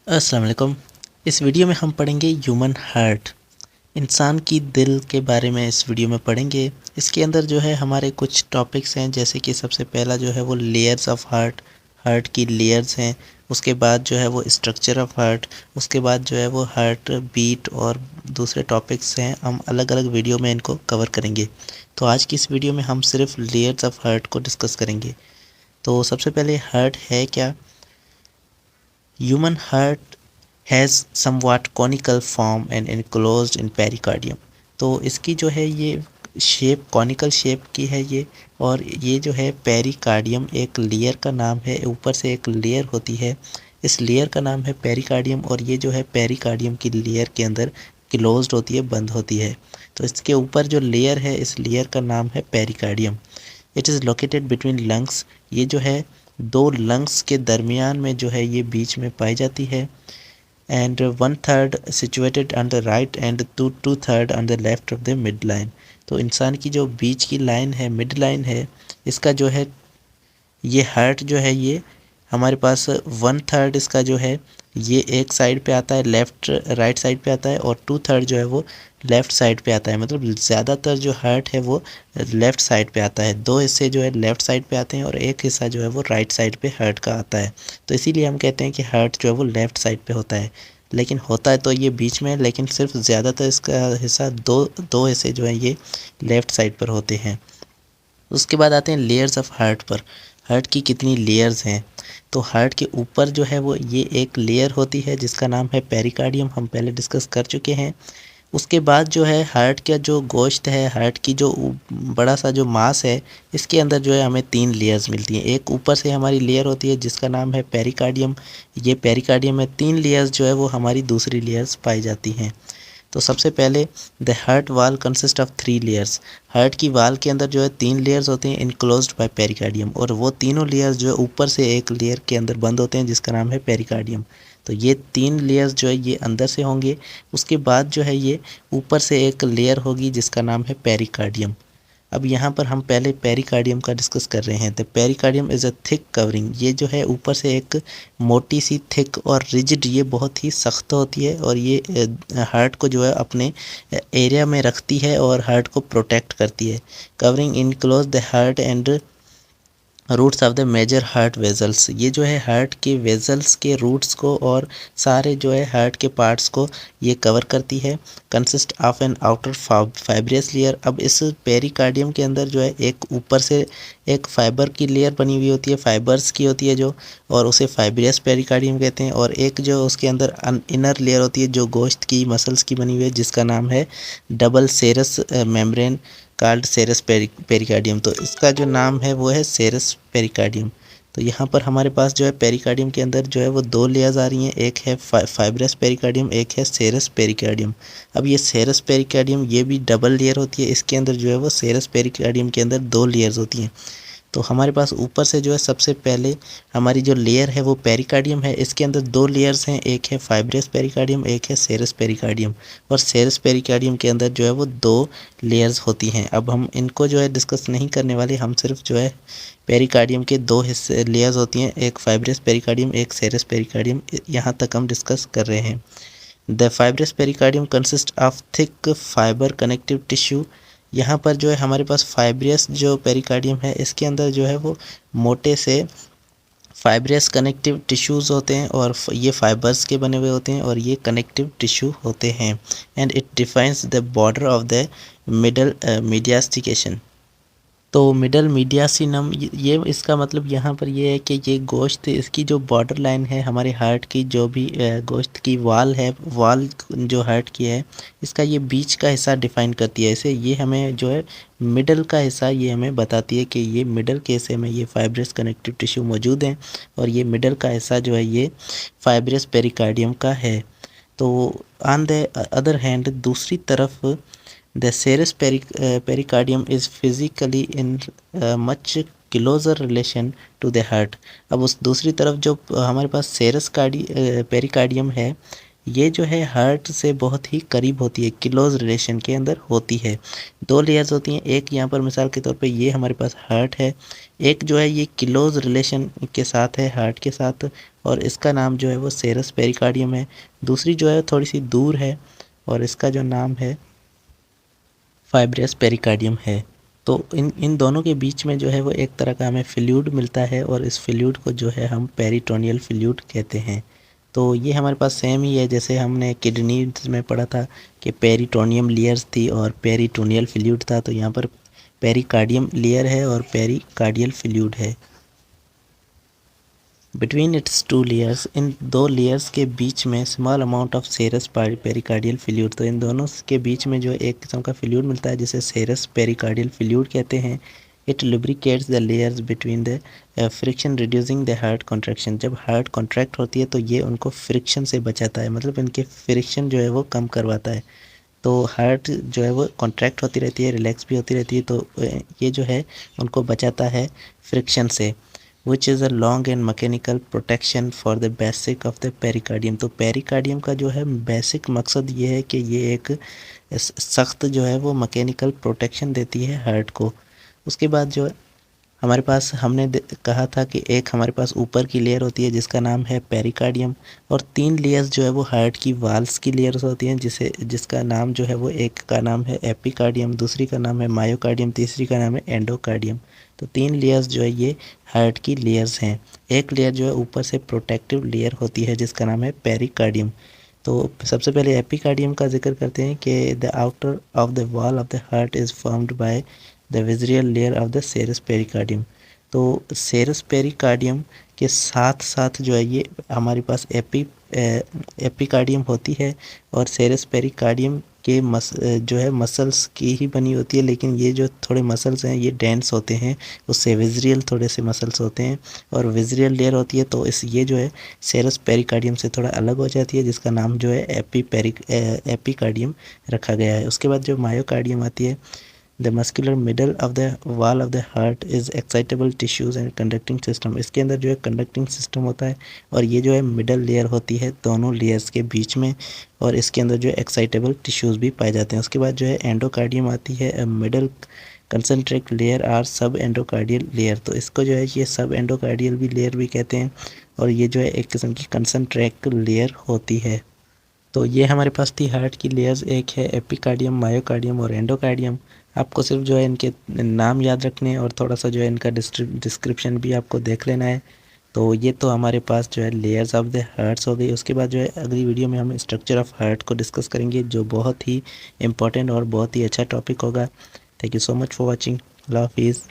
अस्सलाम वालेकुम। इस वीडियो में हम पढ़ेंगे ह्यूमन हार्ट, इंसान की दिल के बारे में इस वीडियो में पढ़ेंगे। इसके अंदर जो है हमारे कुछ टॉपिक्स हैं, जैसे कि सबसे पहला जो है वो लेयर्स ऑफ हार्ट, हार्ट की लेयर्स हैं। उसके बाद जो है वो स्ट्रक्चर ऑफ हार्ट, उसके बाद जो है वो हार्ट बीट और दूसरे टॉपिक्स हैं। हम अलग अलग वीडियो में इनको कवर करेंगे। तो आज की इस वीडियो में हम सिर्फ लेयर्स ऑफ हार्ट को डिस्कस करेंगे। तो सबसे पहले हार्ट है क्या। Human heart has somewhat conical form and enclosed in pericardium. तो इसकी जो है ये शेप कॉनिकल शेप की है ये, और ये जो है पेरिकार्डियम एक लेयर का नाम है। ऊपर से एक लेयर होती है, इस लेयर का नाम है पेरिकार्डियम, और ये जो है पेरिकार्डियम की लेयर के अंदर क्लोज्ड होती है, बंद होती है। तो इसके ऊपर जो लेयर है, इस लेयर का नाम है pericardium. It is located between lungs. ये जो है दो लंग्स के दरमियान में जो है ये बीच में पाई जाती है। And 1/3 situated on the right and 2/3 on the left of the mid line. तो इंसान की जो बीच की लाइन है, मिड लाइन है, इसका जो है ये हार्ट जो है ये हमारे पास 1/3 इसका जो है ये एक साइड पे आता है, लेफ़्ट राइट साइड पे आता है, और 2/3 जो है वो लेफ़्ट साइड पे आता है। मतलब ज़्यादातर जो हार्ट है वो लेफ़्ट साइड पे आता है। दो हिस्से जो है लेफ़्ट साइड पे आते हैं और एक हिस्सा जो है वो राइट साइड पे हार्ट का आता है। तो इसीलिए हम कहते हैं कि हार्ट जो है वो लेफ़्ट साइड पे होता है, लेकिन होता है तो ये बीच में, लेकिन सिर्फ ज़्यादातर इसका हिस्सा दो दो हिस्से जो है ये लेफ़्ट साइड पर होते हैं। उसके बाद आते हैं लेयर्स ऑफ हार्ट पर। हार्ट की कितनी लेयर्स हैं। तो हार्ट के ऊपर जो है वो ये एक लेयर होती है जिसका नाम है पेरिकार्डियम, हम पहले डिस्कस कर चुके हैं। उसके बाद जो है हार्ट का जो गोश्त है, हार्ट की जो बड़ा सा जो मांस है, इसके अंदर जो है हमें 3 लेयर्स मिलती हैं। एक ऊपर से हमारी लेयर होती है जिसका नाम है पेरिकार्डियम। ये पेरिकार्डियम में 3 लेयर्स जो है वो हमारी दूसरी लेयर्स पाई जाती हैं। तो सबसे पहले द हार्ट वाल कंसिस्ट ऑफ 3 लेयर्स। हार्ट की वाल के अंदर जो है 3 लेयर्स होते हैं, इनक्लोज्ड बाय पेरिकार्डियम, और वो तीनों लेयर्स जो है ऊपर से एक लेयर के अंदर बंद होते हैं जिसका नाम है पेरिकार्डियम। तो ये 3 लेयर्स जो है ये अंदर से होंगे। उसके बाद जो है ये ऊपर से एक लेयर होगी जिसका नाम है पेरिकार्डियम। अब यहाँ पर हम पहले पेरिकार्डियम का डिस्कस कर रहे हैं। The pericardium is a thick covering. ये जो है ऊपर से एक मोटी सी थिक और रिजिड, ये बहुत ही सख्त होती है, और ये हार्ट को जो है अपने एरिया में रखती है और हार्ट को प्रोटेक्ट करती है। Covering enclose the heart and roots of the major heart vessels. ये जो है हार्ट के वेजल्स के रूट्स को और सारे जो है हार्ट के पार्ट्स को ये कवर करती है। Consist of an outer fibrous layer. अब इस पेरिकार्डियम के अंदर जो है एक ऊपर से एक फाइबर की लेयर बनी हुई होती है, फाइबर्स की होती है जो, और उसे फाइब्रियस पेरिकार्डियम कहते हैं। और एक जो उसके अंदर इनर लेयर होती है जो गोश्त की मसल्स की बनी हुई है, जिसका नाम है डबल सेरस मेम्ब्रेन कार्ड सेरस पेरिकार्डियम। तो इसका जो नाम है वो है सेरस पेरिकार्डियम। तो यहाँ पर हमारे पास जो है पेरिकार्डियम के अंदर जो है वो 2 लेयर्स आ रही हैं, एक है फाइब्रस पेरिकार्डियम, एक है सेरस पेरिकार्डियम। अब ये सेरस पेरिकार्डियम ये भी डबल लेयर होती है, इसके अंदर जो है वो सेरस पेरिकार्डियम के अंदर 2 लेयर्स होती हैं। तो हमारे पास ऊपर से जो है सबसे पहले हमारी जो लेयर है वो पेरिकार्डियम है। इसके अंदर 2 लेयर्स हैं, एक है फाइब्रस पेरिकार्डियम, एक है सेरस पेरिकार्डियम। और सेरस पेरिकार्डियम के अंदर जो है वो 2 लेयर्स होती हैं। अब हम इनको जो है डिस्कस नहीं करने वाले, हम सिर्फ जो है पेरिकार्डियम के 2 हिस्से लेयर्स होती हैं, एक फाइब्रस पेरिकार्डियम, एक सेरस पेरिकार्डियम, यहाँ तक हम डिस्कस कर रहे हैं। The fibrous pericardium consist of thick fibre connective tissue. यहाँ पर जो है हमारे पास फाइब्रियस जो पेरिकार्डियम है, इसके अंदर जो है वो मोटे से फाइब्रियस कनेक्टिव टिश्यूज़ होते हैं, और ये फाइबर्स के बने हुए होते हैं, और ये कनेक्टिव टिश्यू होते हैं। And it defines the border of the middle mediastinum. तो मिडल मीडियासिनम, ये इसका मतलब यहाँ पर ये है कि ये गोश्त, इसकी जो बॉर्डर लाइन है हमारे हार्ट की, जो भी गोश्त की वाल है, वाल जो हार्ट की है, इसका ये बीच का हिस्सा डिफाइन करती है। इसे ये हमें जो है मिडल का हिस्सा ये हमें बताती है कि ये मिडल के हिस्से में ये फाइब्रस कनेक्टिव टिश्यू मौजूद हैं, और ये मिडल का हिस्सा जो है ये फाइब्रस पेरिकार्डियम का है। तो ऑन द अदर हैंड, दूसरी तरफ, the serous pericardium is physically in much closer relation to the heart. अब उस दूसरी तरफ जो हमारे पास सेरस पेरिकार्डियम है, ये जो है हार्ट से बहुत ही करीब होती है, क्लोज रिलेशन के अंदर होती है। 2 लेयर्स होती हैं, एक यहाँ पर मिसाल के तौर पे ये हमारे पास हार्ट है, एक जो है ये क्लोज रिलेशन के साथ है हार्ट के साथ, और इसका नाम जो है वो सेरस पेरिकार्डियम है। दूसरी जो है थोड़ी सी दूर है और इसका जो नाम है फाइब्रस पेरिकार्डियम है। तो इन दोनों के बीच में जो है वो एक तरह का हमें फ्लूइड मिलता है और इस फ्लूइड को जो है हम पेरिटोनियल फ्लूइड कहते हैं। तो ये हमारे पास सेम ही है जैसे हमने किडनी में पढ़ा था कि पेरिटोनियम लेयर्स थी और पेरिटोनियल फ्लूइड था, तो यहाँ पर पेरिकार्डियम लेयर है और पेरिकार्डियल फ्लूइड है। बिटवीन इट्स 2 लेयर्स, इन 2 लेयर्स के बीच में small amount of serous pericardial fluid, तो इन दोनों के बीच में जो एक किस्म का फ्लूइड मिलता है जिसे सेरस पेरिकार्डियल फ्लूइड कहते हैं। It lubricates the layers between the friction reducing the heart contraction. जब हार्ट कॉन्ट्रैक्ट होती है तो ये उनको फ्रिक्शन से बचाता है, मतलब इनके फ्रिक्शन जो है वो कम करवाता है। तो हार्ट जो है वो कॉन्ट्रैक्ट होती रहती है, रिलैक्स भी होती रहती है, तो ये जो है उनको बचाता है फ्रिक्शन से। Which is a long and mechanical protection for the basic of the pericardium. तो पेरिकार्डियम का जो है बेसिक मकसद ये है कि ये एक सख्त जो है वो मैकेनिकल प्रोटेक्शन देती है हार्ट को। उसके बाद जो हमारे पास हमने कहा था कि एक हमारे पास ऊपर की लेयर होती है जिसका नाम है पेरिकार्डियम, और 3 लेयर्स जो है वो हार्ट की वाल्स की लेयर्स होती हैं जिसका नाम जो है वो एक का नाम है एपिकार्डियम, दूसरी का नाम है मायोकार्डियम, तीसरी का नाम है एंडोकार्डियम। तो 3 लेयर्स जो है ये हार्ट की लेयर्स हैं। एक लेयर जो है ऊपर से प्रोटेक्टिव लेयर होती है जिसका नाम है पेरिकार्डियम। तो सबसे पहले एपिकार्डियम का जिक्र करते हैं कि the outer of the wall of the heart is formed by the visceral layer of the serous pericardium. तो सेरस पेरिकार्डियम के साथ साथ जो है ये हमारे पास एपिकार्डियम होती है, और सेरस पेरिकार्डियम के जो है मसल्स की ही बनी होती है, लेकिन ये जो थोड़े मसल्स हैं ये डेंस होते हैं, उससे विजरियल थोड़े से मसल्स होते हैं और विजरियल लेयर होती है, तो इस ये जो है सेरस पेरिकार्डियम से थोड़ा अलग हो जाती है, जिसका नाम जो है एपिकार्डियम रखा गया है। उसके बाद जो मायोकार्डियम आती है, the muscular middle of the wall of the heart is excitable tissues and conducting system. इसके अंदर जो है कंडक्टिंग सिस्टम होता है और ये जो है मिडल लेयर होती है दोनों लेयर्स के बीच में, और इसके अंदर जो है एक्साइटेबल टिश्यूज़ भी पाए जाते हैं। उसके बाद जो है एंडोकार्डियम आती है, मिडल कंसनट्रिक लेयर आर सब एंडोकार्डियल लेयर। तो इसको जो है ये सब एंडोकार्डियल भी लेयर भी कहते हैं, और ये जो है एक किस्म की कंसनट्रिक लेयर होती है। तो ये हमारे पास थी हार्ट की लेयर्स, एक है एपिकार्डियम, मायोकार्डियम और एंडोकार्डियम। आपको सिर्फ जो है इनके नाम याद रखने हैं और थोड़ा सा जो है इनका डिस्क्रिप्शन भी आपको देख लेना है। तो ये तो हमारे पास जो है लेयर्स ऑफ द हार्ट्स हो गई। उसके बाद जो है अगली वीडियो में हम स्ट्रक्चर ऑफ हार्ट को डिस्कस करेंगे, जो बहुत ही इंपॉर्टेंट और बहुत ही अच्छा टॉपिक होगा। Thank you so much for watching. अल्लाह हाफिज़।